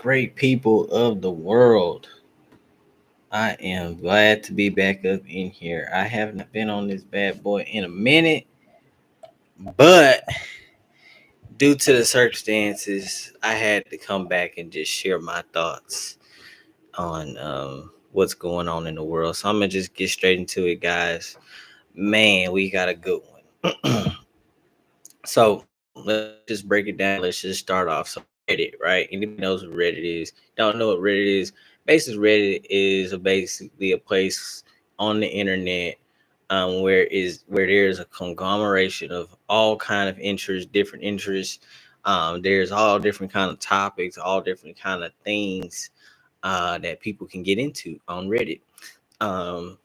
great people of the world. I am glad to be back up in here. I haven't been on this bad boy in a minute, but due to the circumstances, I had to come back and just share my thoughts on what's going on in the world. So I'm gonna just get straight into it, guys. Man, we got a good one. So let's just break it down. Let's just start off. So Reddit, right? Anybody knows what Reddit is? Don't know what Reddit is? Basically, Reddit is basically a place on the internet where there's a conglomeration of all kind of interests, different interests. There's all different kind of topics, all different kind of things that people can get into on Reddit. Um,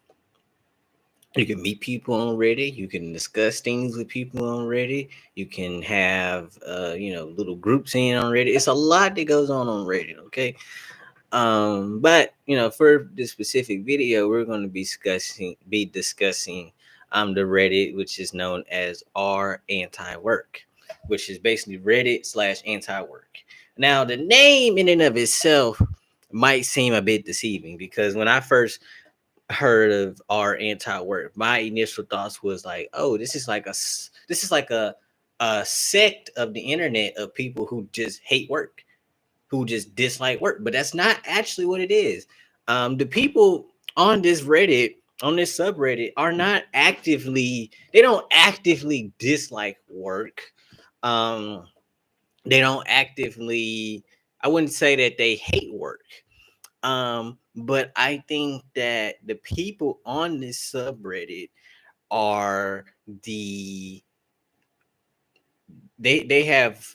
you can meet people on Reddit. You can discuss things with people on Reddit. You can have, little groups in on Reddit. It's a lot that goes on Reddit. Okay. But for this specific video, we're going to be discussing the Reddit, which is known as RAntiwork, which is basically Reddit slash anti-work. Now, the name in and of itself might seem a bit deceiving because when I first heard of our anti-work, my initial thoughts was like, oh, this is like a sect of the internet of people who just hate work, who just dislike work. But that's not actually what it is. The people on this Reddit, on this subreddit, are not actively, they don't actively dislike work. Um, they don't actively, I wouldn't say that they hate work. But I think that the people on this subreddit are the they have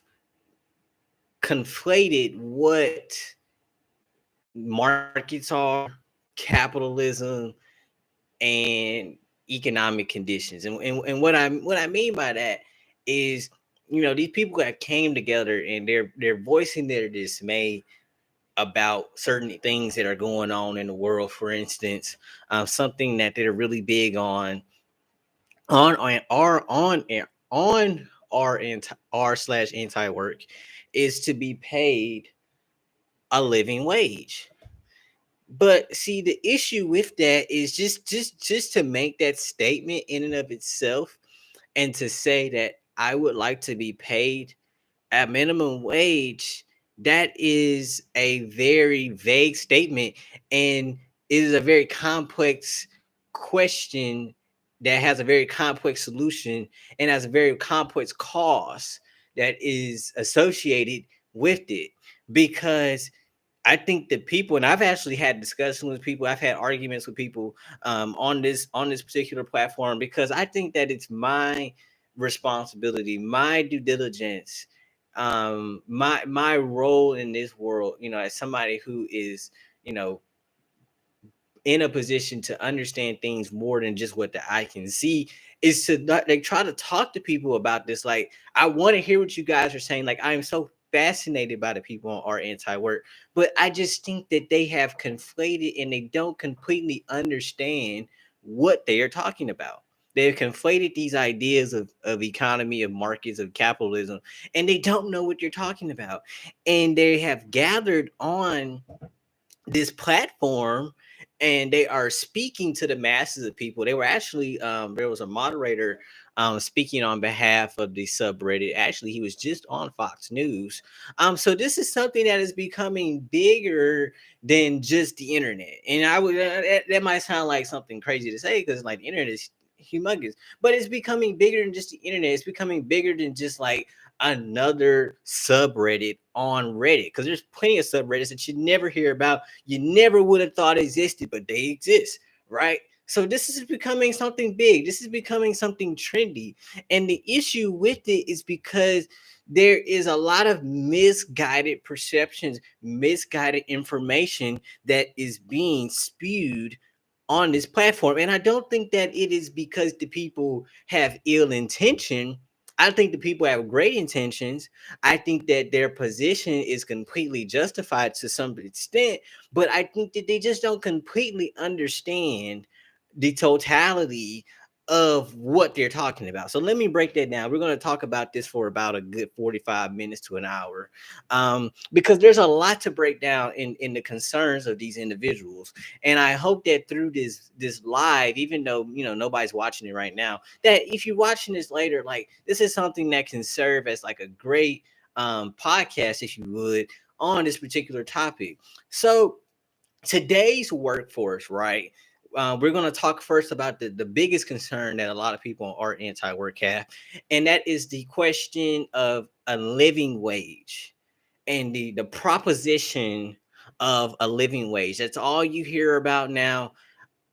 conflated what markets are, capitalism, and economic conditions. And what I mean by that is, these people that came together and they're voicing their dismay about certain things that are going on in the world. For instance, something that they're really big on r slash anti work is to be paid a living wage. But see, the issue with that is just to make that statement in and of itself, and to say that I would like to be paid at minimum wage, that is a very vague statement, and it is a very complex question that has a very complex solution and has a very complex cost that is associated with it. Because I think that people, and I've actually had discussions with people, I've had arguments with people on this particular platform, because I think that it's my responsibility, my due diligence, my role in this world, as somebody who is, you know, in a position to understand things more than just what the eye can see, is to like try to talk to people about this. Like, I want to hear what you guys are saying. Like, I am so fascinated by the people on our anti-work, but I just think that they have conflated and they don't completely understand what they are talking about. They've conflated these ideas of economy, of markets, of capitalism, and they don't know what you're talking about. And they have gathered on this platform, and they are speaking to the masses of people. They were actually, there was a moderator speaking on behalf of the subreddit. Actually, he was just on Fox News. So this is something that is becoming bigger than just the internet. And I would that might sound like something crazy to say, because like the internet is humongous, but it's becoming bigger than just the internet. It's becoming bigger than just like another subreddit on Reddit, because there's plenty of subreddits that you never hear about, you never would have thought existed, but they exist, right? So this is becoming something big. This is becoming something trendy. And the issue with it is because there is a lot of misguided perceptions, misguided information that is being spewed on this platform. And I don't think that it is because the people have ill intention. I think the people have great intentions. I think that their position is completely justified to some extent, but I think that they just don't completely understand the totality of what they're talking about. So let me break that down. We're going to talk about this for about a good 45 minutes to an hour, because there's a lot to break down in the concerns of these individuals. And I hope that through this live, even though nobody's watching it right now, that if you're watching this later, like this is something that can serve as like a great podcast, if you would, on this particular topic. So today's workforce, right? We're going to talk first about the biggest concern that a lot of people on anti-work have, and that is the question of a living wage and the proposition of a living wage. That's all you hear about now.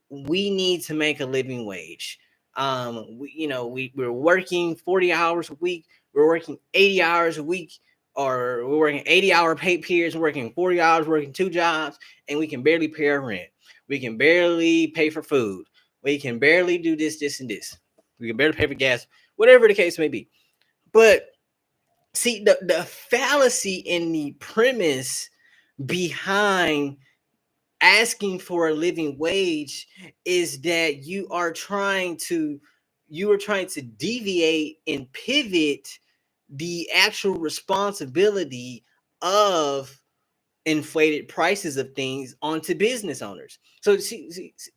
We need to make a living wage. We're working 40 hours a week. We're working 80 hours a week, or we're working 80-hour pay periods, working 40 hours, working two jobs, and we can barely pay our rent. We can barely pay for food. We can barely do this, and this. We can barely pay for gas, whatever the case may be. But see, the fallacy in the premise behind asking for a living wage is that you are trying to deviate and pivot the actual responsibility of inflated prices of things onto business owners. So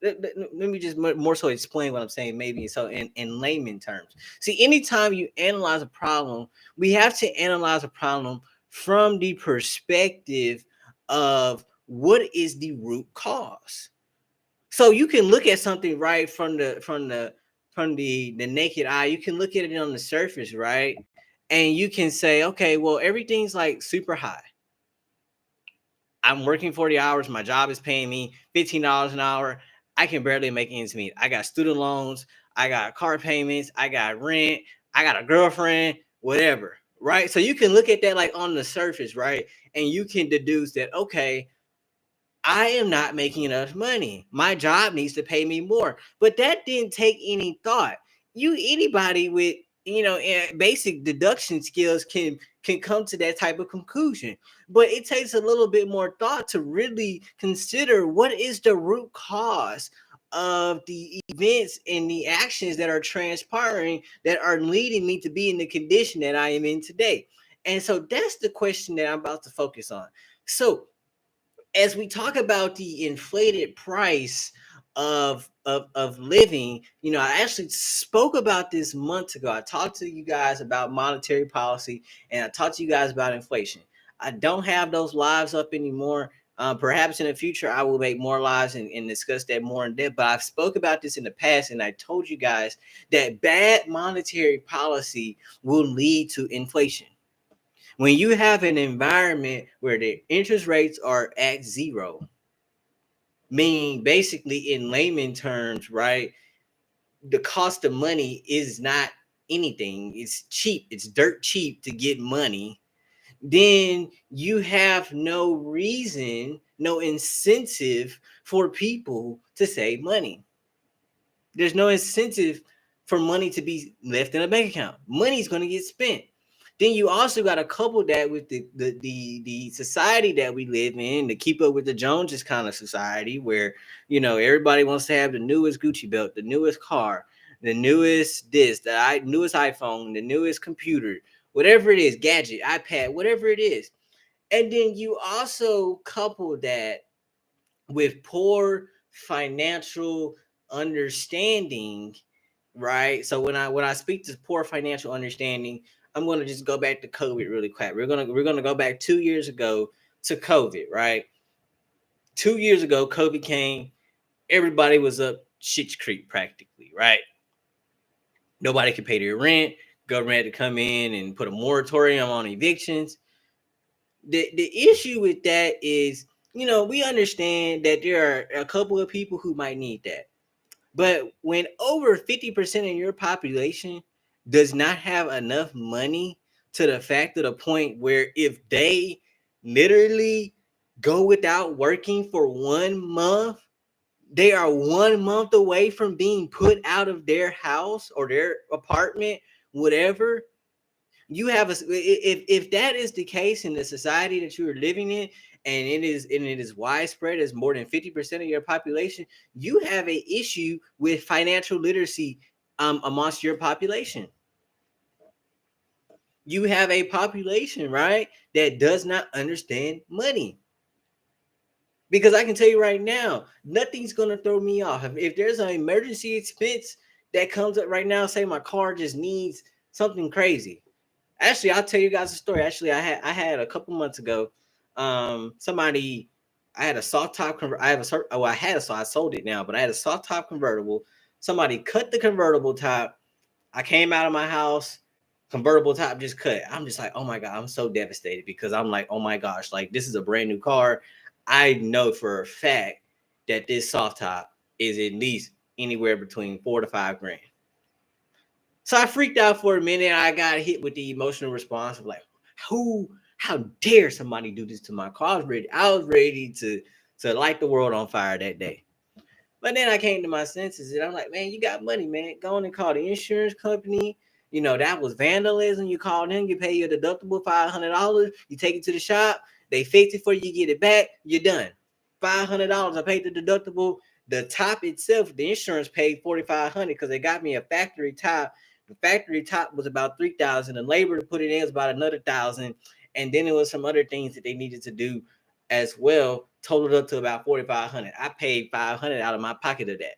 let me just more so explain what I'm saying, maybe so in layman terms. See, anytime you analyze a problem, we have to analyze a problem from the perspective of what is the root cause. So you can look at something right from the naked eye. You can look at it on the surface, right? And you can say, okay, well, everything's like super high. I'm working 40 hours. My job is paying me $15 an hour. I can barely make ends meet. I got student loans. I got car payments. I got rent. I got a girlfriend, whatever. Right. So you can look at that like on the surface, right? And you can deduce that, okay, I am not making enough money. My job needs to pay me more. But that didn't take any thought. Anybody with basic deduction skills can come to that type of conclusion. But it takes a little bit more thought to really consider what is the root cause of the events and the actions that are transpiring that are leading me to be in the condition that I am in today. And so that's the question that I'm about to focus on. So as we talk about the inflated price of living, I actually spoke about this months ago. I talked to you guys about monetary policy, and I talked to you guys about inflation. I don't have those lives up anymore. Perhaps in the future I will make more lives and discuss that more in depth. But I've spoke about this in the past, and I told you guys that bad monetary policy will lead to inflation. When you have an environment where the interest rates are at zero, meaning basically in layman terms, right, the cost of money is not anything. It's cheap. It's dirt cheap to get money. Then you have no reason, no incentive for people to save money. There's no incentive for money to be left in a bank account. Money's going to get spent. Then you also got to couple that with the society that we live in, to keep up with the Joneses kind of society, where everybody wants to have the newest Gucci belt, the newest car, the newest newest iPhone, the newest computer, whatever it is, gadget, iPad, whatever it is. And then you also couple that with poor financial understanding, right? So when I speak to poor financial understanding, I'm going to just go back to COVID really quick. We're going to go back 2 years ago to COVID, right? 2 years ago COVID came, everybody was up shit's creek practically, right? Nobody could pay their rent. Government had to come in and put a moratorium on evictions. The issue with that is, we understand that there are a couple of people who might need that. But when over 50% of your population does not have enough money, to the fact of the point where if they literally go without working for 1 month, they are 1 month away from being put out of their house or their apartment, whatever. You have if that is the case in the society that you are living in, and it is widespread as more than 50% of your population, you have a issue with financial literacy amongst your population. You have a population, right, that does not understand money. Because I can tell you right now, nothing's gonna throw me off. If there's an emergency expense that comes up right now, say my car just needs something crazy. Actually, I'll tell you guys a story. Actually, I had a couple months ago, somebody, I had a soft top I have a oh I had a so I sold it now, but I had a soft top convertible. Somebody cut the convertible top. I came out of my house, convertible top just cut. I'm just like, oh my God, I'm so devastated because I'm like, oh my gosh, like this is a brand new car. I know for a fact that this soft top is at least anywhere between $4 to $5 grand. So I freaked out for a minute. I got hit with the emotional response of like, how dare somebody do this to my car? I was ready to light the world on fire that day. But then I came to my senses and I'm like, man, you got money, man. Go on and call the insurance company. You know, that was vandalism. You call them, you pay your deductible $500. You take it to the shop. They fix it for you, you get it back. You're done. $500. I paid the deductible. The top itself, the insurance paid $4,500 because they got me a factory top. The factory top was about $3,000. The labor to put it in was about another $1,000. And then there was some other things that they needed to do as well, totaled up to about $4,500. I paid $500 out of my pocket of that.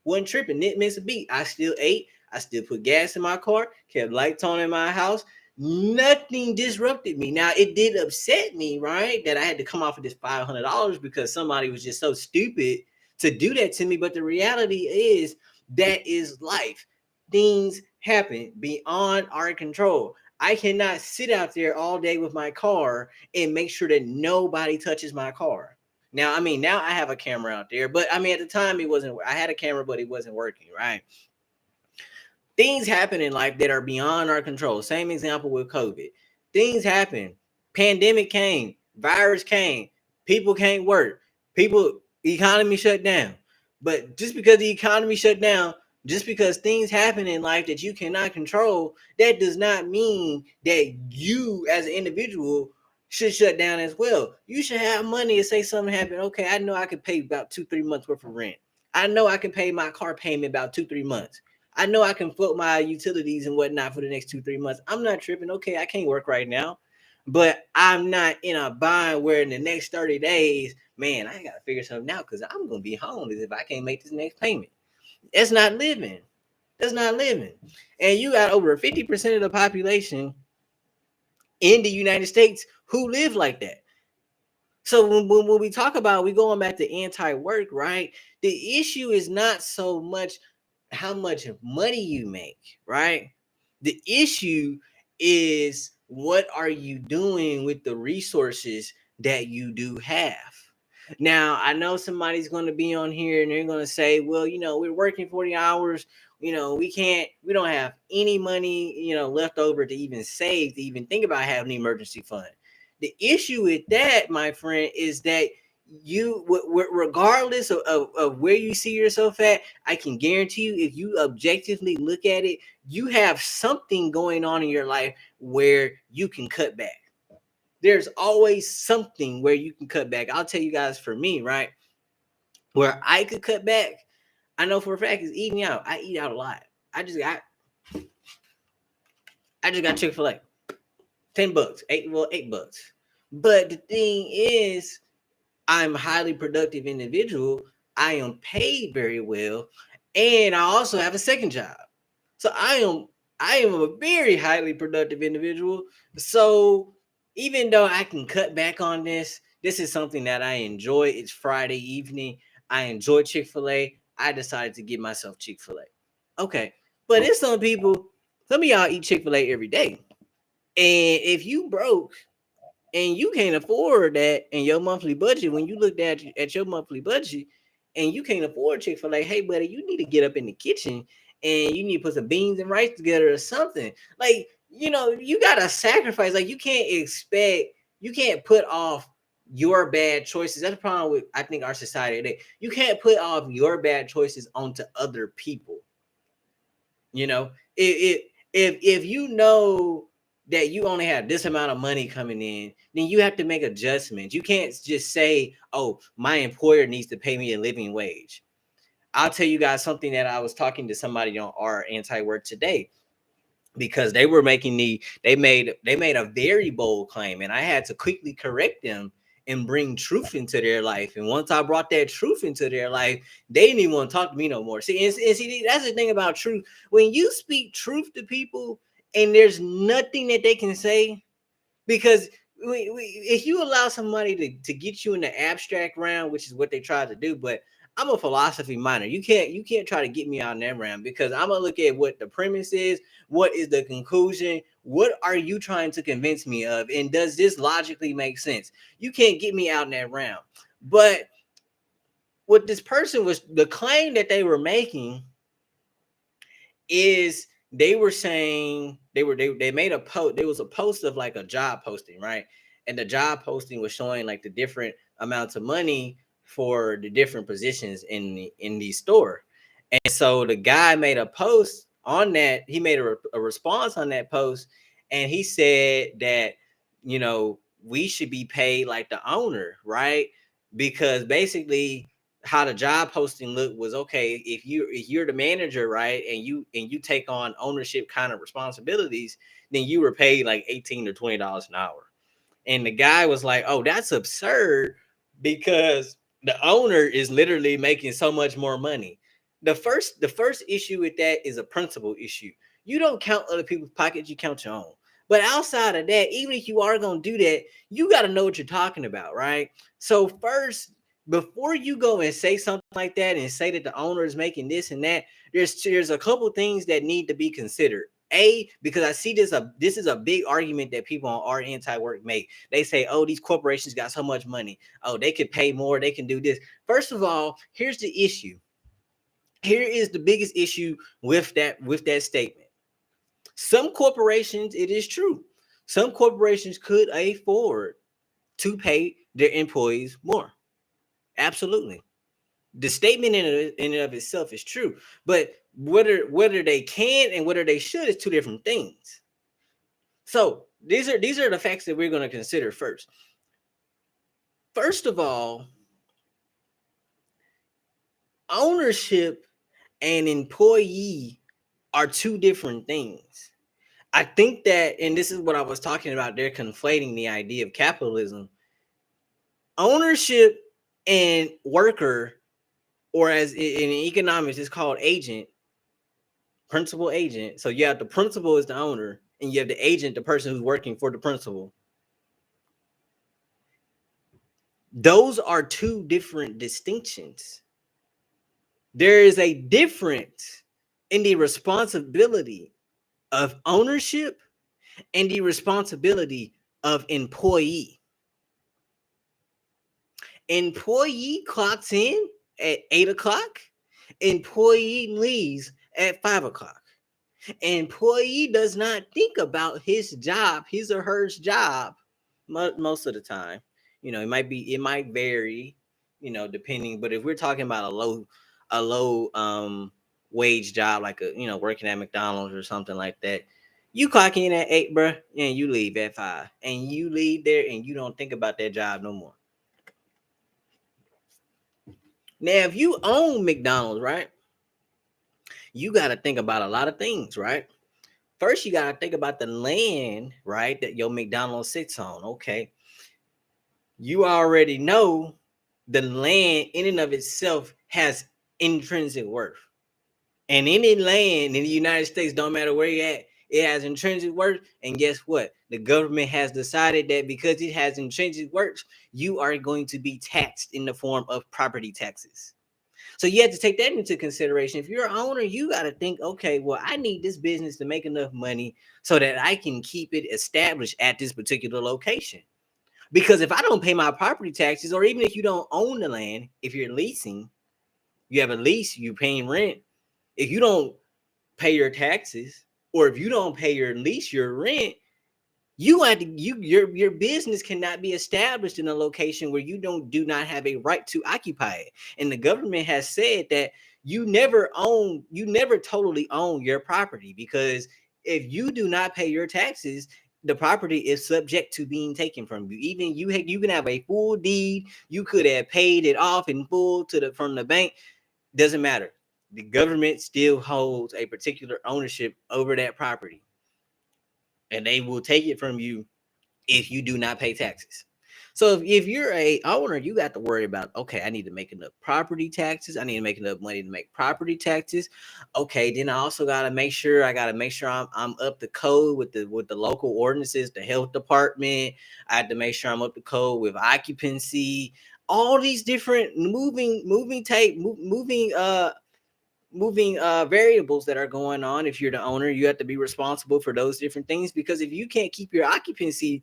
Wasn't tripping, didn't miss a beat. I still ate. I still put gas in my car, kept lights on in my house. Nothing disrupted me. Now, it did upset me, right, that I had to come off of this $500 because somebody was just so stupid to do that to me. But the reality is that is life. Things happen beyond our control. I cannot sit out there all day with my car and make sure that nobody touches my car. Now, I mean, now I have a camera out there, but I mean, at the time it wasn't, I had a camera, but it wasn't working, right? Things happen in life that are beyond our control. Same example with COVID. Things happen. Pandemic came, virus came, people can't work, economy shut down. But just because the economy shut down, just because things happen in life that you cannot control, that does not mean that you as an individual should shut down as well. You should have money to say something happened. Okay, I know I can pay about 2-3 months worth of rent. I know I can pay my car payment about 2-3 months. I know I can float my utilities and whatnot for the next 2-3 months. I'm not tripping. Okay, I can't work right now, but I'm not in a bind where in the next 30 days, man, I gotta figure something out because I'm gonna be homeless if I can't make this next payment. That's not living. That's not living. And you got over 50% of the population in the United States who live like that. So when we talk about, we going back to anti-work, right? The issue is not so much how much money you make, right? The issue is what are you doing with the resources that you do have? Now, I know somebody's going to be on here and they're going to say, well, we're working 40 hours. We don't have any money, left over to even save, to even think about having an emergency fund. The issue with that, my friend, is that regardless of where you see yourself at, I can guarantee you, if you objectively look at it, you have something going on in your life where you can cut back. There's always something where you can cut back. I'll tell you guys, for me, right, where I could cut back, I know for a fact, is eating out. I eat out a lot. I just got Chick-fil-A. $10, $8. But the thing is, I'm a highly productive individual. I am paid very well, and I also have a second job. So I am a very highly productive individual. So even though I can cut back on this is something that I enjoy. It's Friday evening. I enjoy Chick-fil-A. I decided to give myself Chick-fil-A. Okay. But it's some of y'all eat Chick-fil-A every day. And if you broke and you can't afford that in your monthly budget, when you look at your monthly budget and you can't afford Chick-fil-A, hey, buddy, you need to get up in the kitchen and you need to put some beans and rice together or something. Like, you got to sacrifice. Like, you can't put off your bad choices. That's the problem with, I think, our society today. You can't put off your bad choices onto other people. If you know that you only have this amount of money coming in, then you have to make adjustments. You can't just say, oh, my employer needs to pay me a living wage. I'll tell you guys something that I was talking to somebody on our anti-work today, because they were making they made a very bold claim, and I had to quickly correct them and bring truth into their life. And once I brought that truth into their life, they didn't even want to talk to me no more. See, and see, that's the thing about truth. When you speak truth to people and there's nothing that they can say, because if you allow somebody to get you in the abstract realm, which is what they tried to do, but I'm a philosophy minor. You can't try to get me out in that realm, because I'm gonna look at what the premise is, what is the conclusion, what are you trying to convince me of, and does this logically make sense? You can't get me out in that realm. But what this person was, the claim that they were making is, they were saying they made a post. There was a post of like a job posting, right? And the job posting was showing like the different amounts of money for the different positions in the store. And so the guy made a post on that. He made a response on that post, and he said that, we should be paid like the owner, right? Because basically, how the job posting looked was, okay, if you're the manager, right, and you take on ownership kind of responsibilities, then you were paid like $18 to $20 an hour. And the guy was like, oh, that's absurd, because the owner is literally making so much more money. The first issue with that is a principle issue. You don't count other people's pockets, you count your own. But outside of that, even if you are going to do that, you got to know what you're talking about, right? So first, before you go and say something like that and say that the owner is making this and that, there's a couple things that need to be considered. Because I see this is a big argument that people on our anti-work make. They say, oh, these corporations got so much money. Oh, they could pay more. They can do this. First of all, here's the issue. Here is the biggest issue with that statement. Some corporations, it is true, some corporations could afford to pay their employees more. Absolutely. The statement in and of itself is true, but whether they can and whether they should is two different things. So these are the facts that we're going to consider first. First of all, ownership and employee are two different things. I think that, and this is what I was talking about, they're conflating the idea of capitalism. Ownership and worker, or as in economics, it's called agent, principal agent. So you have the principal is the owner, and you have the agent, the person who's working for the principal. Those are two different distinctions. There is a difference in the responsibility of ownership and the responsibility of employee. Employee clocks in at 8 o'clock. Employee leaves at 5 o'clock. Employee does not think about his job, his or her job, most of the time. It might vary, depending. But if we're talking about a low wage job, like working at McDonald's or something like that, you clock in at 8, bro, and you leave at 5, and you leave there and you don't think about that job no more. Now, if you own McDonald's, right, you got to think about a lot of things, right? First, you got to think about the land, right, that your McDonald's sits on. Okay. You already know the land in and of itself has intrinsic worth. And any land in the United States, don't matter where you're at, it has intrinsic worth. And guess what? The government has decided that because it has intrinsic worth, you are going to be taxed in the form of property taxes. So you have to take that into consideration. If you're an owner, you got to think, okay, well, I need this business to make enough money so that I can keep it established at this particular location. Because if I don't pay my property taxes, or even if you don't own the land, if you're leasing, you have a lease, you're paying rent. If you don't pay your taxes, or if you don't pay your lease, your rent, your business cannot be established in a location where you do not have a right to occupy it. And the government has said that you never totally own your property, because if you do not pay your taxes, the property is subject to being taken from you. Even you can have a full deed, you could have paid it off in full from the bank. Doesn't matter. The government still holds a particular ownership over that property, and they will take it from you if you do not pay taxes. So if you're a owner, you got to worry about, okay, I need to make enough property taxes. I need to make enough money to make property taxes. Okay, then I also got to make sure I'm up to code with the local ordinances, the health department. I have to make sure I'm up to code with occupancy. All these different moving variables that are going on. If you're the owner, you have to be responsible for those different things, because if you can't keep your occupancy,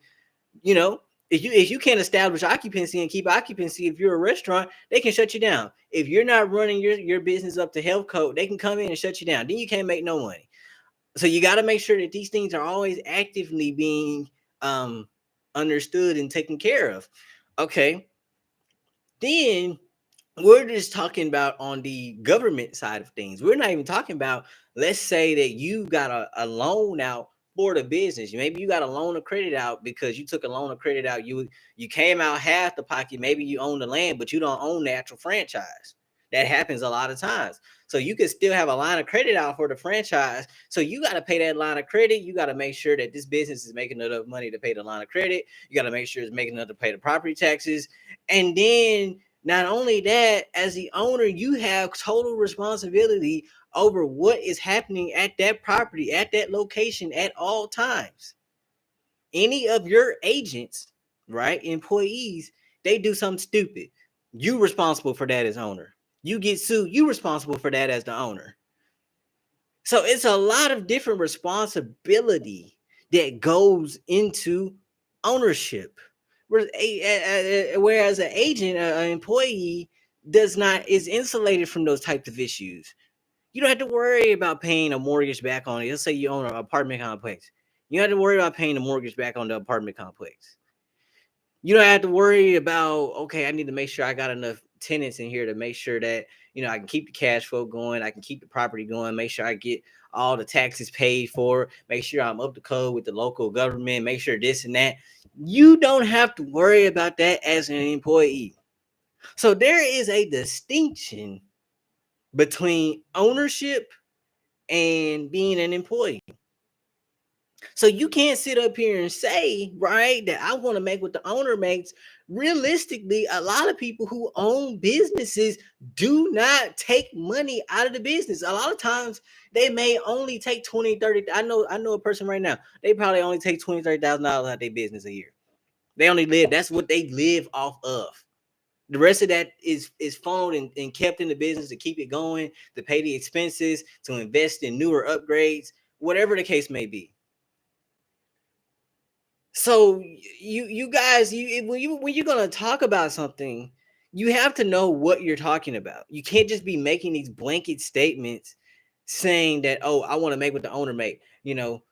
you know, if you can't establish occupancy and keep occupancy, if you're a restaurant, they can shut you down. If you're not running your business up to health code, they can come in and shut you down. Then you can't make no money. So you got to make sure that these things are always actively being understood and taken care of. Okay, then we're just talking about on the government side of things. We're not even talking about, let's say that you got a loan out for the business. Maybe you got a loan of credit out because you took a loan of credit out. You came out half the pocket. Maybe you own the land, but you don't own the actual franchise. That happens a lot of times. So you could still have a line of credit out for the franchise. So you got to pay that line of credit. You got to make sure that this business is making enough money to pay the line of credit. You got to make sure it's making enough to pay the property taxes. And then not only that, as the owner, you have total responsibility over what is happening at that property, at that location at all times. Any of your agents, right, employees, they do something stupid, you responsible for that as owner. You get sued, you responsible for that as the owner. So it's a lot of different responsibility that goes into ownership. Whereas an agent, an employee, is insulated from those types of issues. You don't have to worry about paying a mortgage back on it. Let's say you own an apartment complex. You don't have to worry about paying the mortgage back on the apartment complex. You don't have to worry about, okay, I need to make sure I got enough tenants in here to make sure that, I can keep the cash flow going, I can keep the property going, make sure I get all the taxes paid for, make sure I'm up to code with the local government, make sure this and that. You don't have to worry about that as an employee. So there is a distinction between ownership and being an employee. So you can't sit up here and say, right, that I want to make what the owner makes. Realistically, a lot of people who own businesses do not take money out of the business. A lot of times they may only take 20, 30. I know a person right now, they probably only take $20,000-$30,000 out of their business a year. They only live, that's what they live off of. The rest of that is funneled and kept in the business to keep it going, to pay the expenses, to invest in newer upgrades, whatever the case may be. So you guys, when you're gonna talk about something, you have to know what you're talking about. You can't just be making these blanket statements saying that, oh, I want to make what the owner make. No,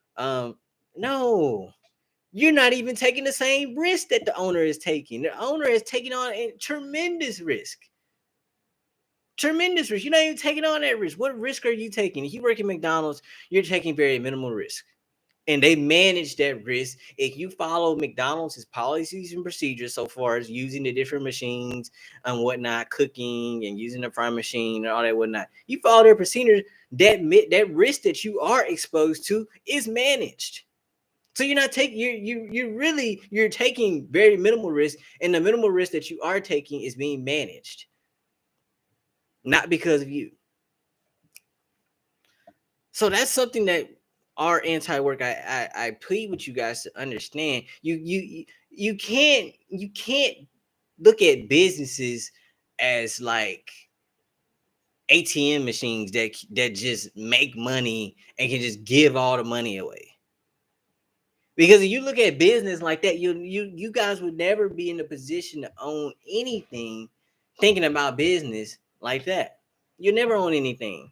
you're not even taking the same risk that the owner is taking. The owner is taking on a tremendous risk. Tremendous risk. You're not even taking on that risk. What risk are you taking? If you work at McDonald's, you're taking very minimal risk. And they manage that risk. If you follow McDonald's policies and procedures so far as using the different machines and whatnot, cooking and using the frying machine and all that whatnot, you follow their procedures, that risk that you are exposed to is managed. So you're not taking you're taking very minimal risk, and the minimal risk that you are taking is being managed, not because of you. So that's something that our anti-work, I plead with you guys to understand. You can't look at businesses as like ATM machines that just make money and can just give all the money away. Because if you look at business like that, you guys would never be in a position to own anything thinking about business like that. You never own anything.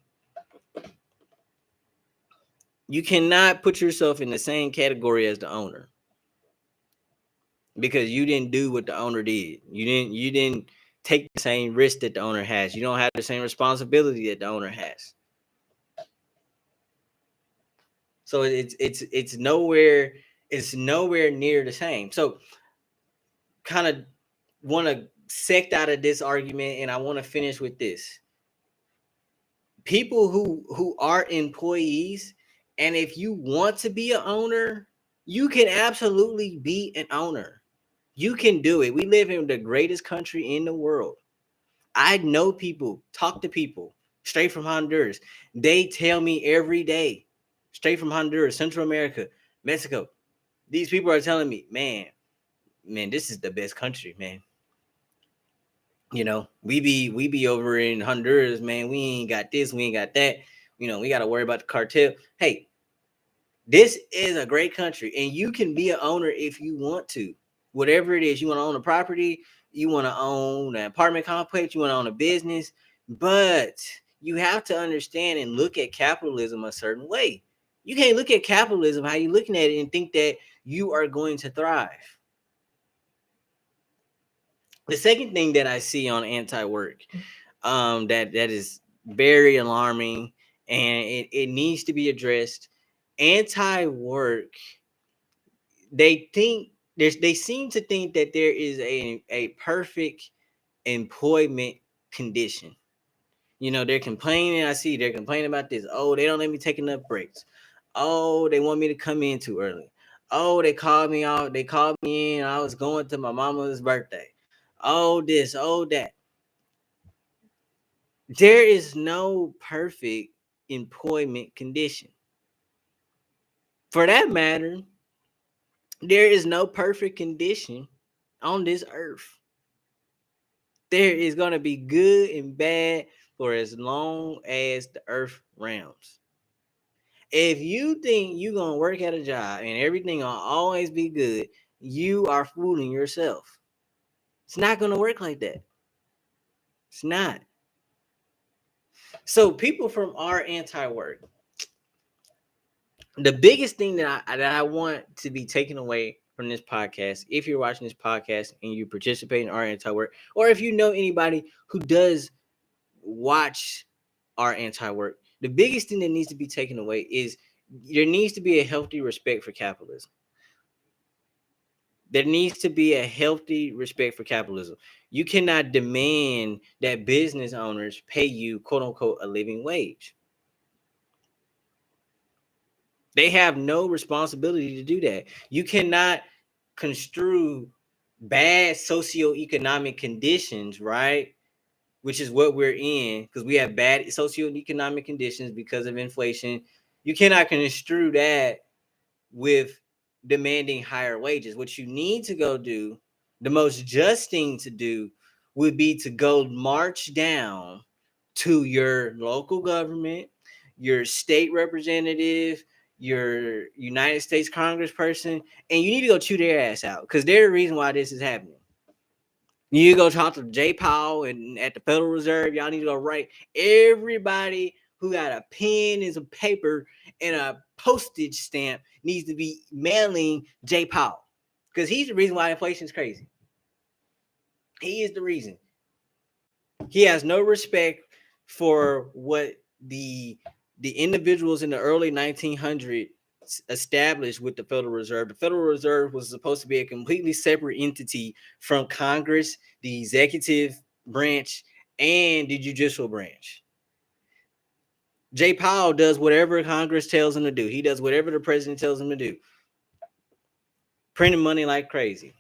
You cannot put yourself in the same category as the owner, because you didn't do what the owner did. You didn't take the same risk that the owner has. You don't have the same responsibility that the owner has. So it's nowhere near the same. So kind of want to sect out of this argument, and I want to finish with this. people who are employees, and if you want to be an owner, you can absolutely be an owner. You can do it. We live in the greatest country in the world. I know people, talk to people straight from Honduras. They tell me every day, straight from Honduras, Central America, Mexico. These people are telling me, man, this is the best country, man. We be over in Honduras, man. We ain't got this, we ain't got that. We got to worry about the cartel. Hey, this is a great country, and you can be an owner if you want to. Whatever it is, you want to own a property, you want to own an apartment complex, you want to own a business, but you have to understand and look at capitalism a certain way. You can't look at capitalism how you looking at it and think that you are going to thrive. The second thing that I see on anti-work, that is very alarming, and it needs to be addressed. Anti-work, they seem to think that there is a perfect employment condition. They're complaining. They're complaining about this. Oh, they don't let me take enough breaks. Oh, they want me to come in too early. Oh, they called me out. They called me in. I was going to my mama's birthday. Oh, this, oh, that. There is no perfect employment condition. For that matter, there is no perfect condition on this earth. There is going to be good and bad for as long as the earth rounds. If you think you're going to work at a job and everything will always be good, you are fooling yourself. It's not going to work like that. It's not. So people from RAntiwork, the biggest thing that I want to be taken away from this podcast, if you're watching this podcast and you participate in RAntiwork, or if you know anybody who does watch RAntiwork, the biggest thing that needs to be taken away is there needs to be a healthy respect for capitalism. There needs to be a healthy respect for capitalism. You cannot demand that business owners pay you, quote unquote, a living wage. They have no responsibility to do that. You cannot construe bad socioeconomic conditions, right? Which is what we're in, because we have bad socioeconomic conditions because of inflation. You cannot construe that with demanding higher wages. What you need to go do, the most just thing to do, would be to go march down to your local government, your state representative, your United States congressperson, and you need to go chew their ass out, because they're the reason why this is happening. You need to go talk to Jay Powell and at the Federal Reserve. Y'all need to go write everybody who got a pen and some paper and a postage stamp needs to be mailing Jay Powell, because he's the reason why inflation is crazy. He is the reason. He has no respect for what the individuals in the early 1900s established with the Federal Reserve. The Federal Reserve was supposed to be a completely separate entity from Congress, the executive branch, and the judicial branch. Jay Powell does whatever Congress tells him to do. He does whatever the president tells him to do. Printing money like crazy.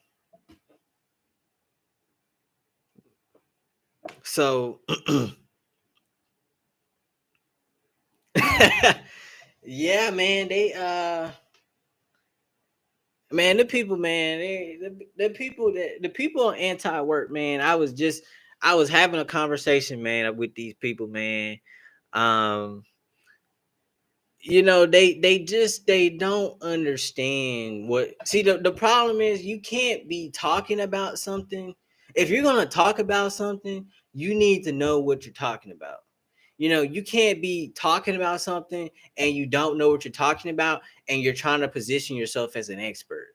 So yeah, man, man, the people, man, the people on anti-work, man. I was having a conversation, man, with these people, man. Um, they don't understand what. See, the problem is you can't be talking about something. If you're gonna talk about something, you need to know what you're talking about. You can't be talking about something and you don't know what you're talking about, and you're trying to position yourself as an expert.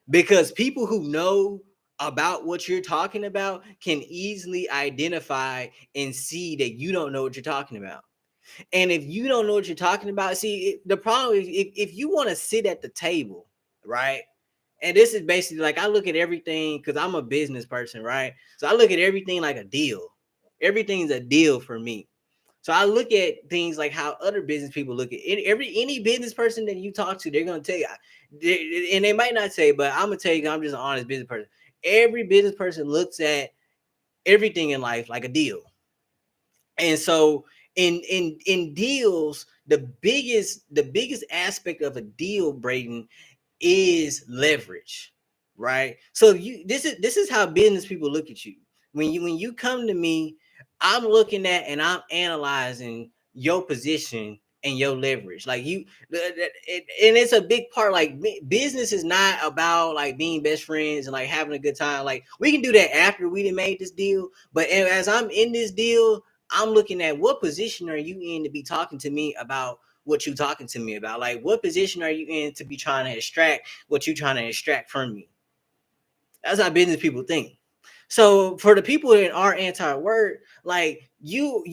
Because people who know about what you're talking about can easily identify and see that you don't know what you're talking about. And if you don't know what you're talking about, see, the problem is if you want to sit at the table, right? And this is basically like, I look at everything because I'm a business person, right? So I look at everything like a deal. Everything's a deal for me. So I look at things like how other business people look at it. Any business person that you talk to, they're gonna tell you, and they might not say, but I'm gonna tell you, I'm just an honest business person. Every business person looks at everything in life like a deal. And so in deals, the biggest aspect of a deal, Braden, is leverage, right? So this is how business people look at you. When you come to me, I'm looking at and I'm analyzing your position and your leverage. Like and it's a big part. Like business is not about like being best friends and like having a good time. Like we can do that after we done made this deal, but as I'm in this deal, I'm looking at what position are you in to be talking to me about what you talking to me about. Like what position are you in to be trying to extract what you trying to extract from me. That's how business people think. So for the people in our anti-work, like you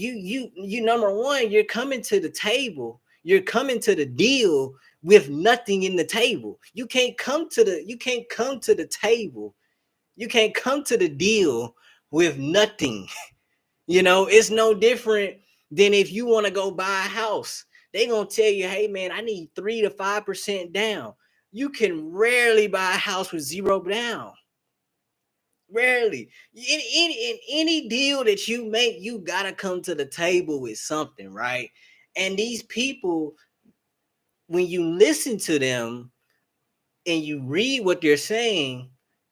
number one, you're coming to the table, you're coming to the deal with nothing in the table. You can't come to the table, you can't come to the deal with nothing. It's no different than if you want to go buy a house. They gonna tell you, hey man, I need 3 to 5% down. You can rarely buy a house with zero down. Rarely. In any deal that you make, you gotta come to the table with something, right? And these people, when you listen to them and you read what they're saying,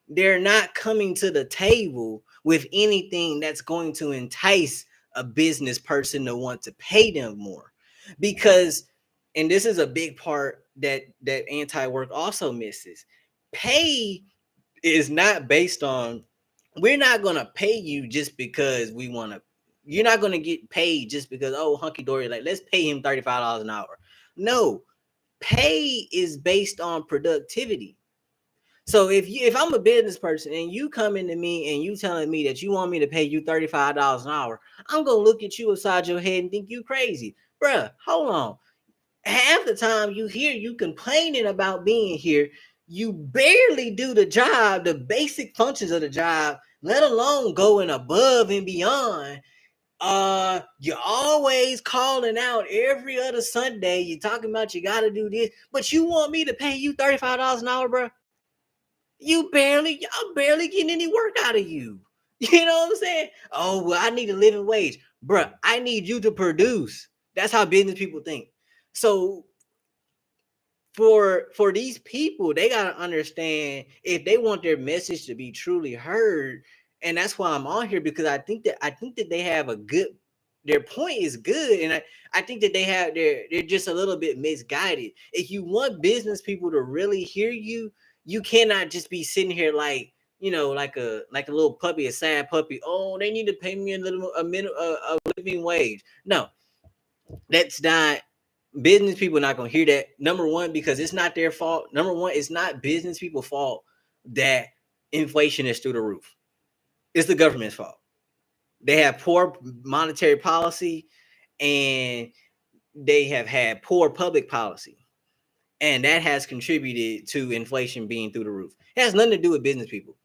they're not coming to the table with anything that's going to entice a business person to want to pay them more. Because, and this is a big part that anti-work also misses. Pay is not based on, we're not going to pay you just because we want to, you're not going to get paid just because, oh, hunky dory, like let's pay him $35 an hour. No, pay is based on productivity. So if I'm a business person and you come into me and you telling me that you want me to pay you $35 an hour, I'm gonna look at you upside your head and think you crazy. Bruh, hold on. Half the time you hear you complaining about being here, you barely do the job, the basic functions of the job, let alone going above and beyond. You're always calling out every other Sunday. You're talking about you gotta do this, but you want me to pay you $35 an hour, bro? I'm barely getting any work out of you. You know what I'm saying? Oh, well, I need a living wage. Bruh, I need you to produce. That's how business people think. So for these people, they gotta understand if they want their message to be truly heard, and that's why I'm on here, because I think that they have a good, their point is good, and I think that they're just a little bit misguided. If you want business people to really hear you, you cannot just be sitting here like, like a little puppy, a sad puppy. Oh, they need to pay me a living wage. No, that's not, business people not gonna hear that. Number one, because it's not their fault. Number one, it's not business people's fault that inflation is through the roof. It's the government's fault. They have poor monetary policy, and they have had poor public policy, and that has contributed to inflation being through the roof. It has nothing to do with business people.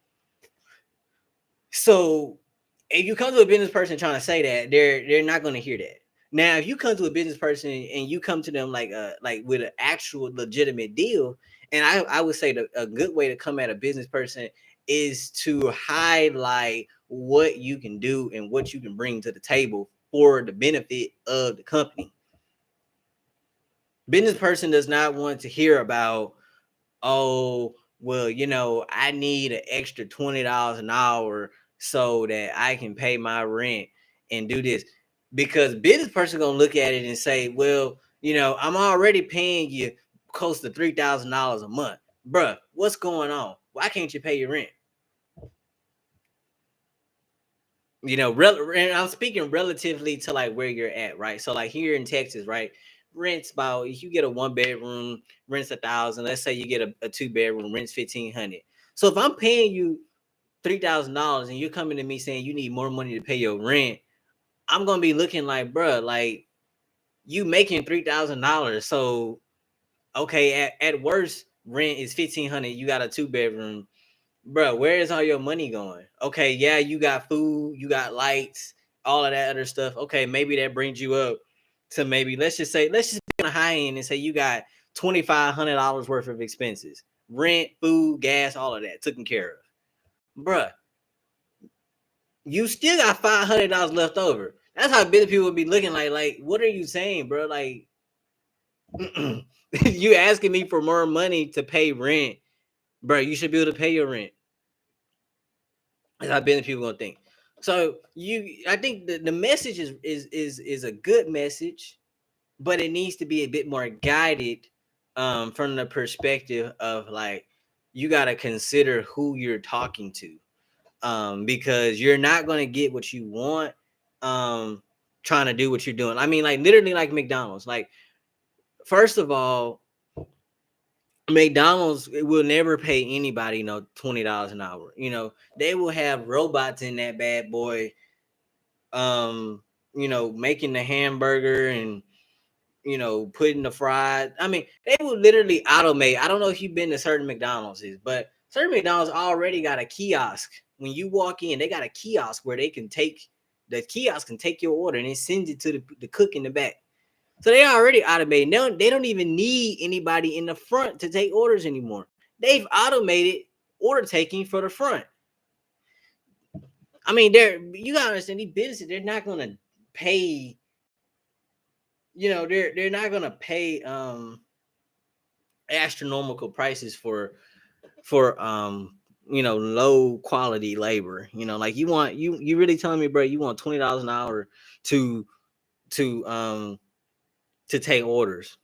So if you come to a business person trying to say that, they're not going to hear that. Now, if you come to a business person and you come to them like with an actual legitimate deal, and I would say a good way to come at a business person is to highlight what you can do and what you can bring to the table for the benefit of the company. Business person does not want to hear about, oh, well, I need an extra $20 an hour so that I can pay my rent and do this. Because business person gonna look at it and say, well, I'm already paying you close to $3,000 a month. Bruh, what's going on? Why can't you pay your rent? And I'm speaking relatively to like where you're at, right? So like here in Texas, right? Rent's about, if you get a 1 bedroom, rent's 1,000. Let's say you get a 2 bedroom, rent's 1,500. So if I'm paying you $3,000 and you're coming to me saying you need more money to pay your rent, I'm gonna be looking like, bruh, like you making $3,000. So okay, at worst, rent is 1,500. You got a 2 bedroom. Bro, where is all your money going? Okay, yeah, you got food, you got lights, all of that other stuff. Okay, maybe that brings you up to maybe let's just be on the high end and say you got $2,500 worth of expenses, rent, food, gas, all of that taken care of, bruh. You still got $500 left over. That's how business people would be looking like, what are you saying, bro? Like, you asking me for more money to pay rent, bro? You should be able to pay your rent. That's how business people gonna think. So I think the message is a good message, but it needs to be a bit more guided, from the perspective of like you got to consider who you're talking to, because you're not gonna get what you want, trying to do what you're doing. I mean, like literally, like McDonald's. Like, first of all, McDonald's will never pay anybody, $20 an hour. They will have robots in that bad boy, making the hamburger and putting the fries. I mean, they will literally automate. I don't know if you've been to certain McDonald's, but certain McDonald's already got a kiosk. When you walk in, they got a kiosk where the kiosk can take your order and it sends it to the cook in the back. So they already automated. They don't even need anybody in the front to take orders anymore. They've automated order taking for the front. I mean, you gotta understand, these businesses, they're not gonna pay. They're not gonna pay astronomical prices for low quality labor. Like you really telling me, bro, you want $20 an hour to to um to take orders?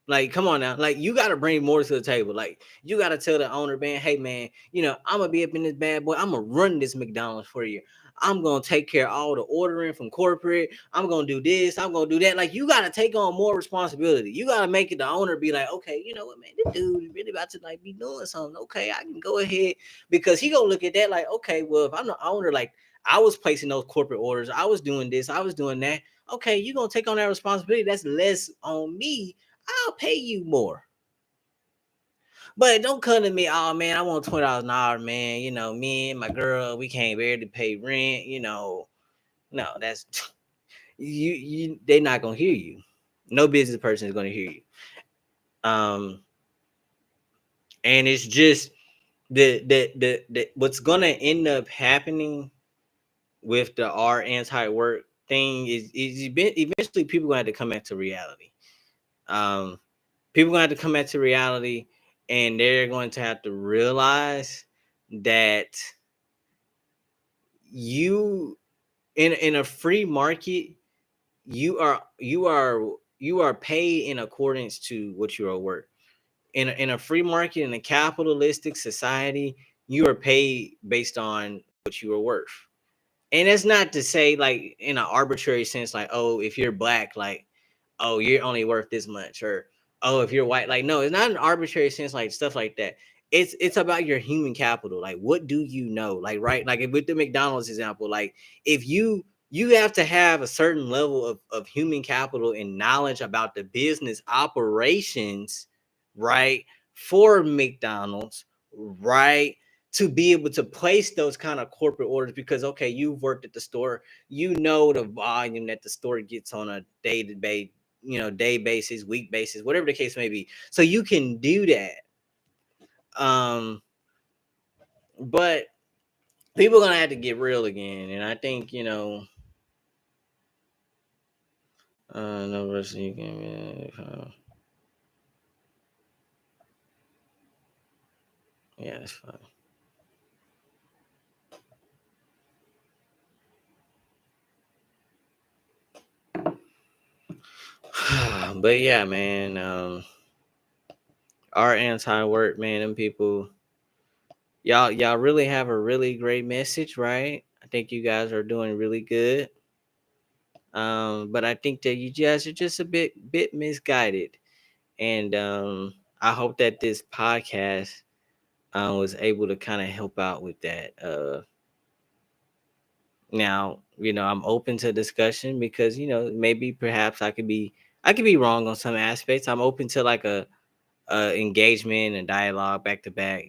Like, come on now. Like, you got to bring more to the table. Like, you got to tell the owner, man, hey, man, I'm going to be up in this bad boy. I'm going to run this McDonald's for you. I'm going to take care of all the ordering from corporate. I'm going to do this. I'm going to do that. Like, you got to take on more responsibility. You got to make it the owner be like, okay, you know what, man, this dude is really about to, like, be doing something. Okay, I can go ahead. Because he going to look at that like, okay, well, if I'm the owner, like, I was placing those corporate orders. I was doing this. I was doing that. Okay, you're going to take on that responsibility. That's less on me. I'll pay you more. But don't come to me, oh man, I want $20 an hour, man. Me and my girl, we can't barely pay rent. No, that's you. They're not gonna hear you. No business person is gonna hear you. And it's just the what's gonna end up happening with the RAntiwork thing is eventually people gonna have to come back to reality. People gonna have to come back to reality, and they're going to have to realize that you in a free market, you are paid in accordance to what you are worth. In a free market, in a capitalistic society, you are paid based on what you are worth. And that's not to say like in an arbitrary sense, like, oh, if you're black, like, oh, you're only worth this much, or oh, if you're white, like, no, it's not an arbitrary sense, like stuff like that. It's about your human capital. Like, what do you know? Like, right, like with the McDonald's example, like if you have to have a certain level of human capital and knowledge about the business operations, right, for McDonald's, right, to be able to place those kind of corporate orders, because okay, you've worked at the store, the volume that the store gets on a day-to-day, day basis, week basis, whatever the case may be, so you can do that. But people are gonna have to get real again, and I think no person you can yeah, that's fine. But yeah, man, RAntiwork, man, them people, y'all really have a really great message, right? I think you guys are doing really good. But I think that you guys are just a bit misguided, and I hope that this podcast was able to kind of help out with that. Now, I'm open to discussion because maybe perhaps I could be wrong on some aspects. I'm open to like a engagement and dialogue back to back.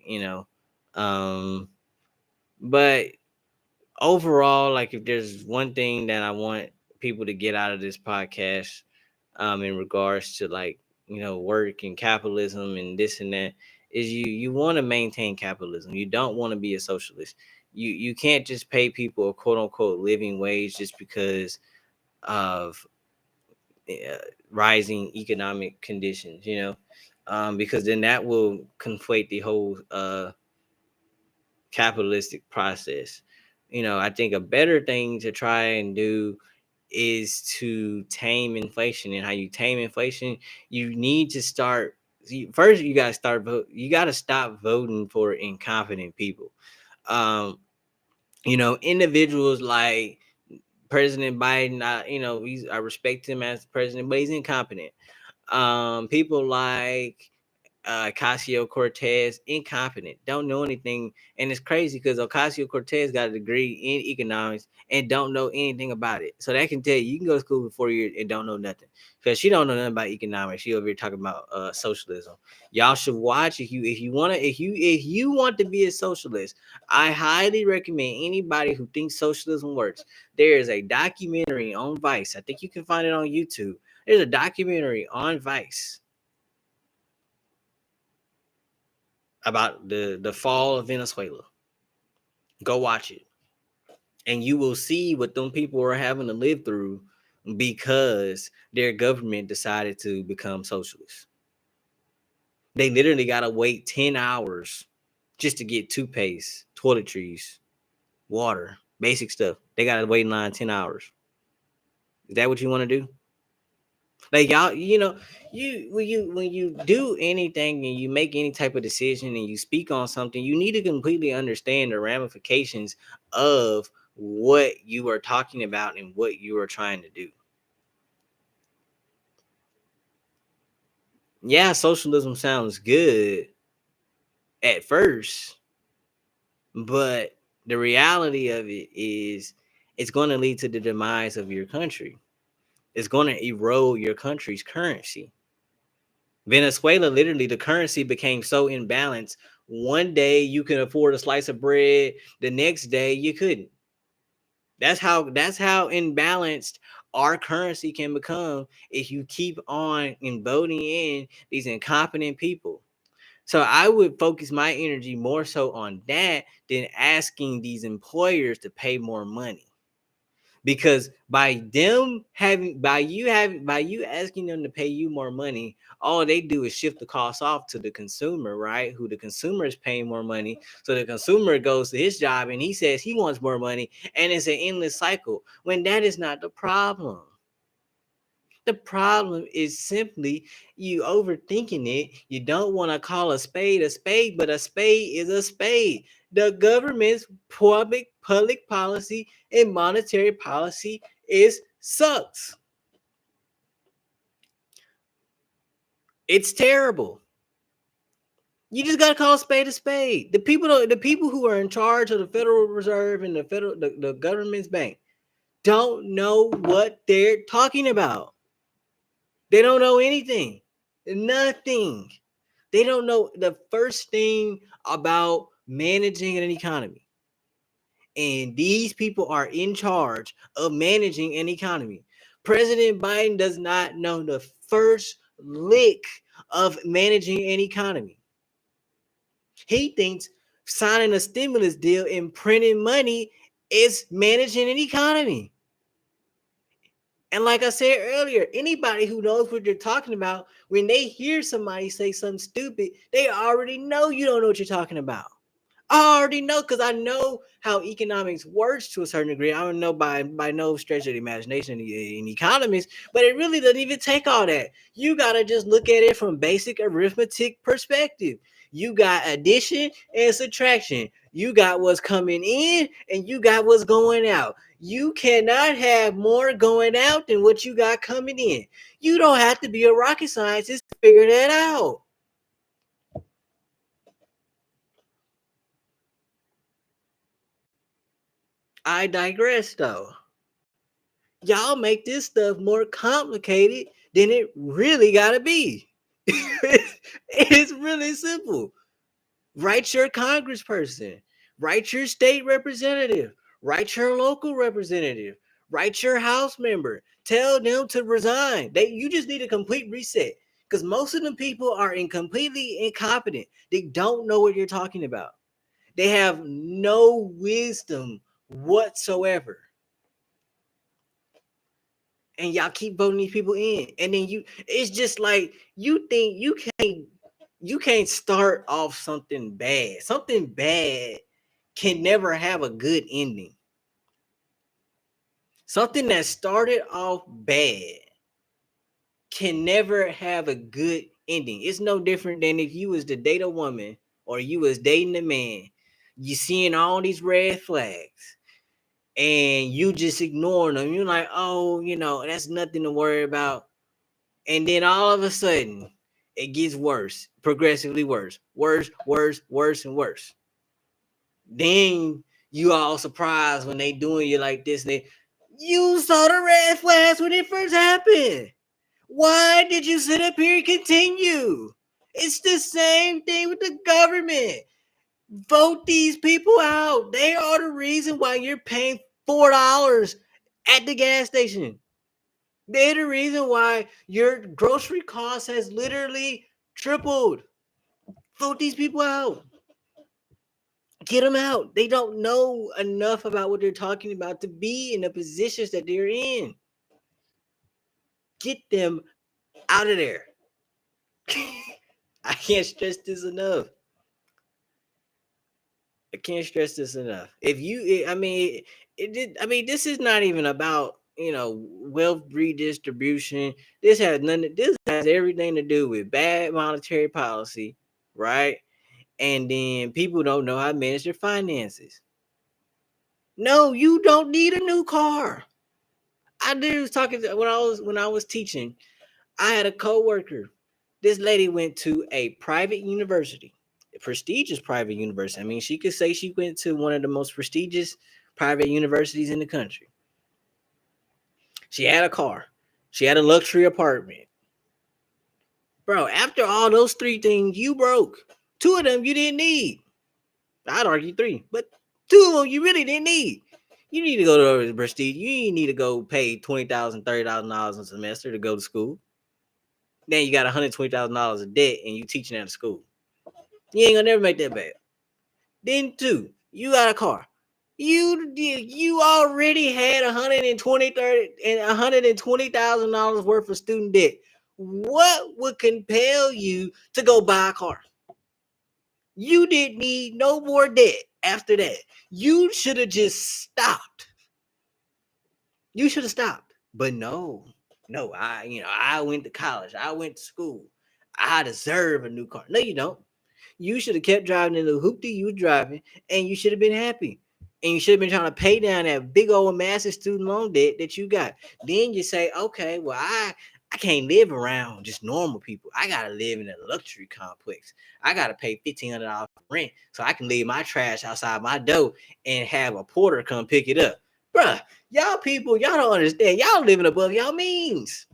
But overall, like if there's one thing that I want people to get out of this podcast, in regards to like work and capitalism and this and that, is you want to maintain capitalism. You don't want to be a socialist. You can't just pay people a quote unquote living wage just because of uh, rising economic conditions. Because then that will conflate the whole capitalistic process. I think a better thing to try and do is to tame inflation. And how you tame inflation, you need to start first. You got to start vote. You got to stop voting for incompetent people. Um, individuals like President Biden. I respect him as president, but he's incompetent. People like Ocasio Cortez, incompetent, don't know anything, and it's crazy because Ocasio Cortez got a degree in economics and don't know anything about it. So that can tell you can go to school for 4 years and don't know nothing because she don't know nothing about economics. She over here talking about socialism. Y'all should watch if you want to be a socialist. I highly recommend anybody who thinks socialism works. There is a documentary on Vice. I think you can find it on YouTube. There's a documentary on Vice about the fall of Venezuela. Go watch it, and you will see what them people are having to live through because their government decided to become socialist. They literally gotta wait 10 hours just to get toothpaste, toiletries, water, basic stuff. They gotta wait in line 10 hours. Is that what you want to do? Like y'all, you when you do anything and you make any type of decision and you speak on something, you need to completely understand the ramifications of what you are talking about and what you are trying to do. Yeah, socialism sounds good at first, but the reality of it is it's going to lead to the demise of your country. It's going to erode your country's currency. Venezuela, literally, the currency became so imbalanced. One day you can afford a slice of bread, the next day you couldn't. That's how imbalanced our currency can become if you keep on voting in these incompetent people. So I would focus my energy more so on that than asking these employers to pay more money, because by you asking them to pay you more money, all they do is shift the cost off to the consumer, right? Who the consumer is paying more money. So the consumer goes to his job and he says he wants more money, and it's an endless cycle when that is not the problem. The problem is simply you overthinking it. You don't want to call a spade, but a spade is a spade. The government's public policy and monetary policy is sucks. It's terrible. You just gotta call a spade a spade. The people who are in charge of the Federal Reserve and the government's bank don't know what they're talking about. They don't know anything. Nothing. They don't know the first thing about managing an economy. And these people are in charge of managing an economy. President Biden does not know the first lick of managing an economy. He thinks signing a stimulus deal and printing money is managing an economy. And like I said earlier, anybody who knows what you're talking about, when they hear somebody say something stupid, they already know you don't know what you're talking about. I already know because I know how economics works to a certain degree. I don't know by no stretch of the imagination in economics, but it really doesn't even take all that. You gotta just look at it from basic arithmetic perspective. You got addition and subtraction. You got what's coming in and you got what's going out. You cannot have more going out than what you got coming in. You don't have to be a rocket scientist to figure that out. I digress though. Y'all make this stuff more complicated than it really gotta be. It's really simple. Write your congressperson, write your state representative, Write your local representative. Write your house member. Tell them to resign. You just need a complete reset. Because most of the people are completely incompetent. They don't know what you're talking about. They have no wisdom whatsoever. And y'all keep voting these people in. And then it's just like you think you can't start off something bad. Something bad can never have a good ending. Something that started off bad can never have a good ending. It's no different than if you was to date a woman or you was dating a man. You seeing all these red flags and you just ignoring them. You're like, oh, that's nothing to worry about. And then all of a sudden, it gets worse, progressively worse, worse, and worse. Then you all surprised when they doing you like this. You saw the red flags when it first happened. Why did you sit up here and continue? It's the same thing with the government. Vote these people out. They are the reason why you're paying $4 at the gas station. They're the reason why your grocery cost has literally tripled. Vote these people out. Get them out. They don't know enough about what they're talking about to be in the positions that they're in. Get them out of there. I can't stress this enough. This is not even about wealth redistribution. This has everything to do with bad monetary policy, right? And then people don't know how to manage their finances. No, you don't need a new car. I was talking when I was teaching. I had a coworker. This lady went to a private university, a prestigious private university. I mean, she could say she went to one of the most prestigious private universities in the country. She had a car. She had a luxury apartment. Bro, after all those three things, you broke. Two of them you didn't need. I'd argue three, but two of them you really didn't need. You need to go to prestige. You need to go pay $20,000, $30,000 a semester to go to school. Then you got $120,000 of debt and you teaching at a school. You ain't gonna never make that back. Then two, you got a car. You already had $120,000 worth of student debt. What would compel you to go buy a car? You didn't need no more debt after that. You should have just stopped. You should have stopped. But no, I went to college. I went to school. I deserve a new car. No, you don't. You should have kept driving in the hoopty you were driving, and you should have been happy. And you should have been trying to pay down that big old massive student loan debt that you got. Then you say, okay, well, I can't live around just normal people. I gotta live in a luxury complex. I gotta pay $1,500 rent so I can leave my trash outside my door and have a porter come pick it up. Bruh, y'all people, y'all don't understand. Y'all living above y'all means.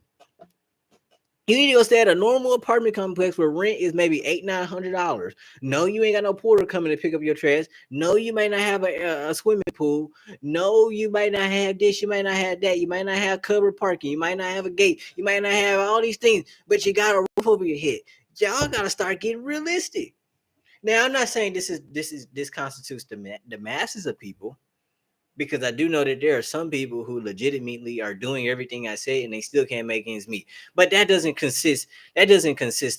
You need to go stay at a normal apartment complex where rent is maybe $800-900. No, you ain't got no porter coming to pick up your trash. No, you might not have a swimming pool. No, you might not have this. You might not have that. You might not have covered parking. You might not have a gate. You might not have all these things, but you got a roof over your head. Y'all got to start getting realistic. Now, I'm not saying this constitutes the masses of people, because I do know that there are some people who legitimately are doing everything I say and they still can't make ends meet. But that doesn't consist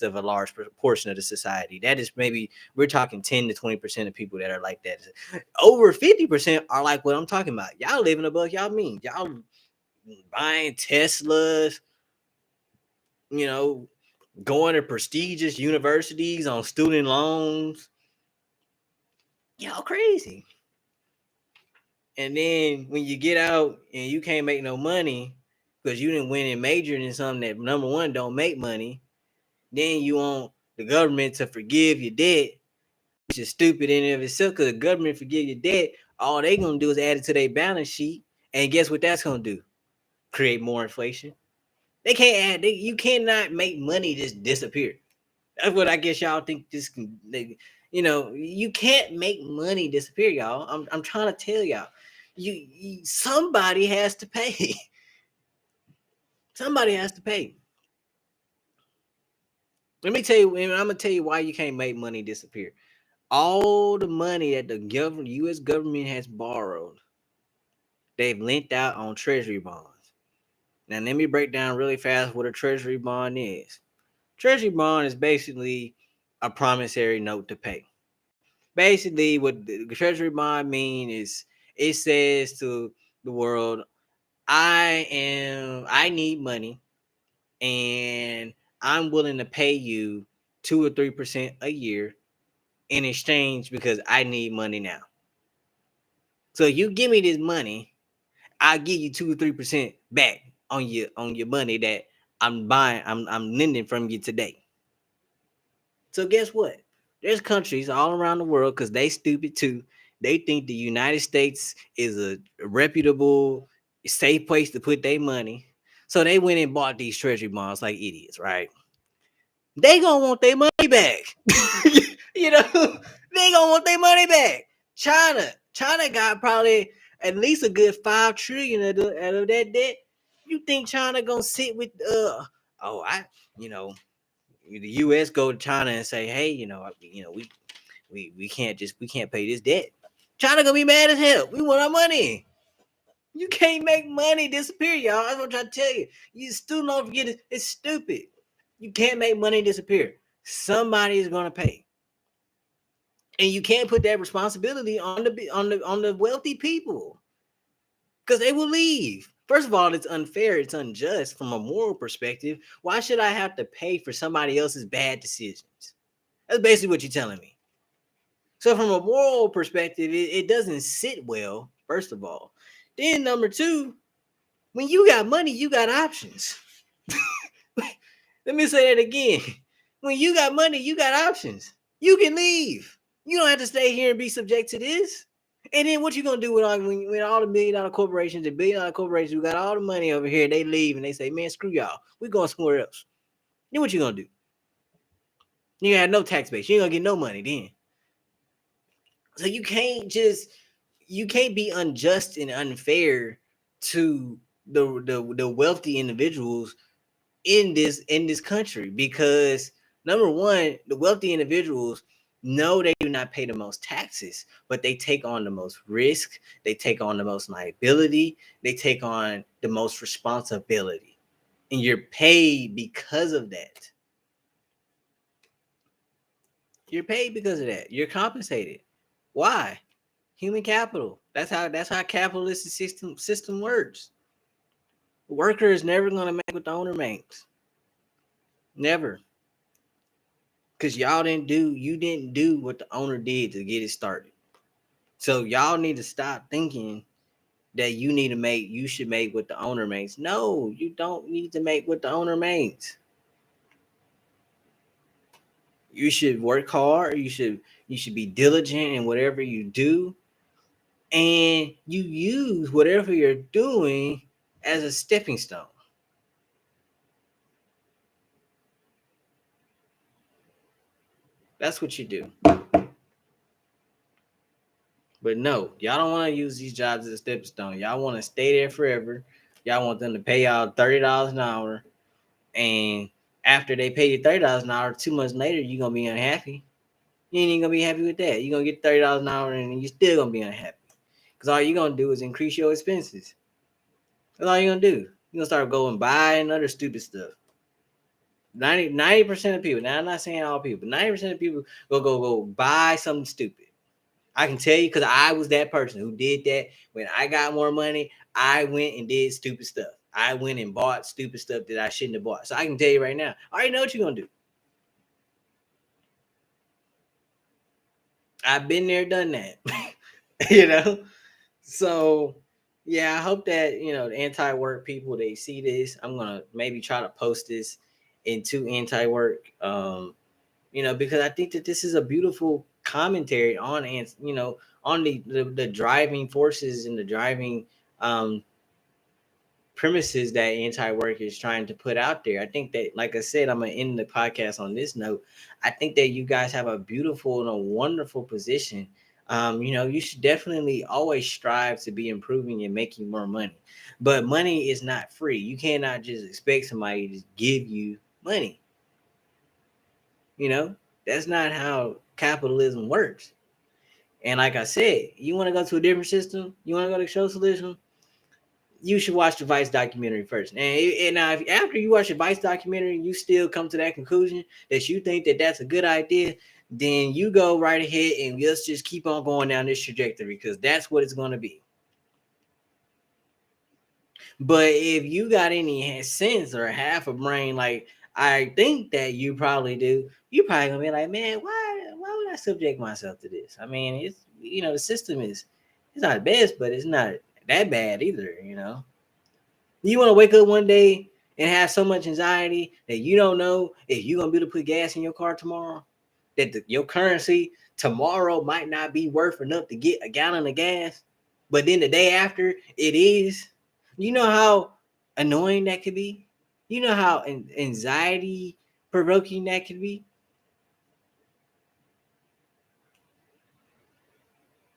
of a large portion of the society. That is, maybe we're talking 10 to 20% of people that are like that. Over 50% are like what I'm talking about. Y'all living above y'all mean. Y'all buying Teslas, going to prestigious universities on student loans. Y'all crazy. And then when you get out and you can't make no money because you didn't win and majored in something that, number one, don't make money, then you want the government to forgive your debt, which is stupid in and of itself, because the government forgive your debt, all they going to do is add it to their balance sheet. And guess what that's going to do? Create more inflation. They can't you cannot make money just disappear. That's what I guess y'all think you can't make money disappear, y'all. I'm trying to tell y'all. Somebody has to pay. Somebody has to pay. Let me tell you, and I'm gonna tell you why you can't make money disappear. All the money that the U.S. government has borrowed, they've lent out on treasury bonds. Now, let me break down really fast what a treasury bond is. Treasury bond is basically a promissory note to pay. Basically, what the treasury bond mean is it says to the world, I need money, and I'm willing to pay you 2 or 3% a year in exchange because I need money now. So you give me this money, I'll give you 2 or 3% back on your money that I'm lending from you today. So guess what? There's countries all around the world because they stupid too. They think the United States is a reputable, safe place to put their money. So they went and bought these treasury bonds like idiots, right? They gonna want their money back. You know, they gonna want their money back. China got probably at least a good 5 trillion out of that debt. You think China gonna sit with oh I you know the U.S. go to China and say, hey, we can't pay this debt. China gonna be mad as hell. We want our money. You can't make money disappear, y'all. That's what I'm trying to tell you. You still don't forget it. It's stupid. You can't make money disappear. Somebody is gonna pay, and you can't put that responsibility on the wealthy people because they will leave. First of all, it's unfair. It's unjust from a moral perspective. Why should I have to pay for somebody else's bad decisions? That's basically what you're telling me. So from a moral perspective, it doesn't sit well, first of all. Then number two, when you got money, you got options. Let me say that again. When you got money, you got options. You can leave. You don't have to stay here and be subject to this. And then what you gonna do with when all the $1 million corporations and $1 billion corporations who got all the money over here, they leave and they say, man, screw y'all. We going somewhere else. Then what you gonna do? You got no tax base. You ain't gonna get no money then. So you can't be unjust and unfair to the wealthy individuals in this country because number one, the wealthy individuals know they do not pay the most taxes, but they take on the most risk, they take on the most liability, they take on the most responsibility, and you're paid because of that. You're paid because of that. You're compensated. Why? Human capital. That's how capitalist system works. The worker is never gonna make what the owner makes. Never. Because you didn't do what the owner did to get it started. So y'all need to stop thinking that you should make what the owner makes. No, you don't need to make what the owner makes. You should work hard. You should be diligent in whatever you do. And you use whatever you're doing as a stepping stone. That's what you do. But no, y'all don't want to use these jobs as a stepping stone. Y'all want to stay there forever. Y'all want them to pay y'all $30 an hour. And after they pay you $30 an hour, 2 months later, you're going to be unhappy. You ain't even going to be happy with that. You're going to get $30 an hour and you're still going to be unhappy. Because all you're going to do is increase your expenses. That's all you're going to do. You're going to start going buying other stupid stuff. 90% of people, now I'm not saying all people, 90% of people go buy something stupid. I can tell you because I was that person who did that. When I got more money, I went and did stupid stuff. I went and bought stupid stuff that I shouldn't have bought. So I can tell you right now, I already know what you're going to do. I've been there, done that. You know? So, yeah, I hope that, the anti-work people, they see this. I'm going to maybe try to post this into anti-work, because I think that this is a beautiful commentary on, on the driving forces and the driving premises that anti-work is trying to put out there. I think that, like I said, I'm going to end the podcast on this note. I think that you guys have a beautiful and a wonderful position You should definitely always strive to be improving and making more money. But money is not free. You cannot just expect somebody to just give you money. That's not how capitalism works. And like I said, you want to go to a different system, you want to go to socialism, you should watch the Vice documentary first. And now, if after you watch the Vice documentary, you still come to that conclusion that you think that that's a good idea, then you go right ahead and let's just keep on going down this trajectory because that's what it's going to be. But if you got any sense or half a brain, like I think that you probably do, you probably gonna be like, man, why would I subject myself to this? I mean, it's the system it's not the best, but it's not that bad either. You want to wake up one day and have so much anxiety that you don't know if you're gonna be able to put gas in your car tomorrow, that your currency tomorrow might not be worth enough to get a gallon of gas, but then the day after it is. You know how annoying that could be. You know how anxiety provoking that could be.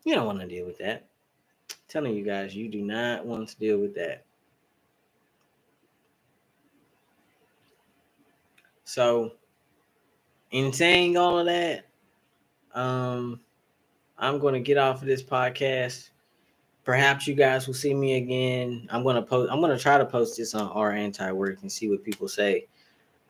You don't want to deal with that. I'm telling you guys, you do not want to deal with that. So, in saying all of that, I'm going to get off of this podcast. Perhaps you guys will see me again. I'm going to try to post this on RAntiwork and see what people say.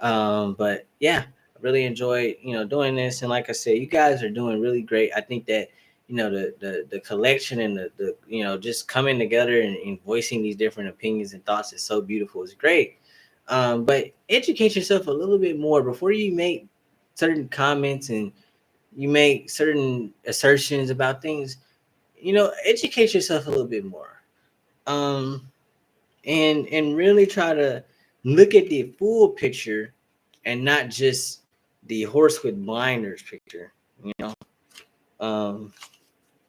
But yeah, I really enjoyed doing this, and like I said, you guys are doing really great. I think that the collection and the just coming together and voicing these different opinions and thoughts is so beautiful. It's great. But educate yourself a little bit more before you make certain comments and you make certain assertions about things. Educate yourself a little bit more. And really try to look at the full picture and not just the horse with blinders picture, you know.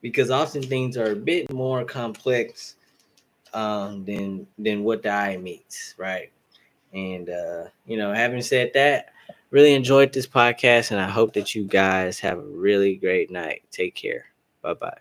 Because often things are a bit more complex than what the eye meets, right? And having said that, really enjoyed this podcast, and I hope that you guys have a really great night. Take care. Bye bye.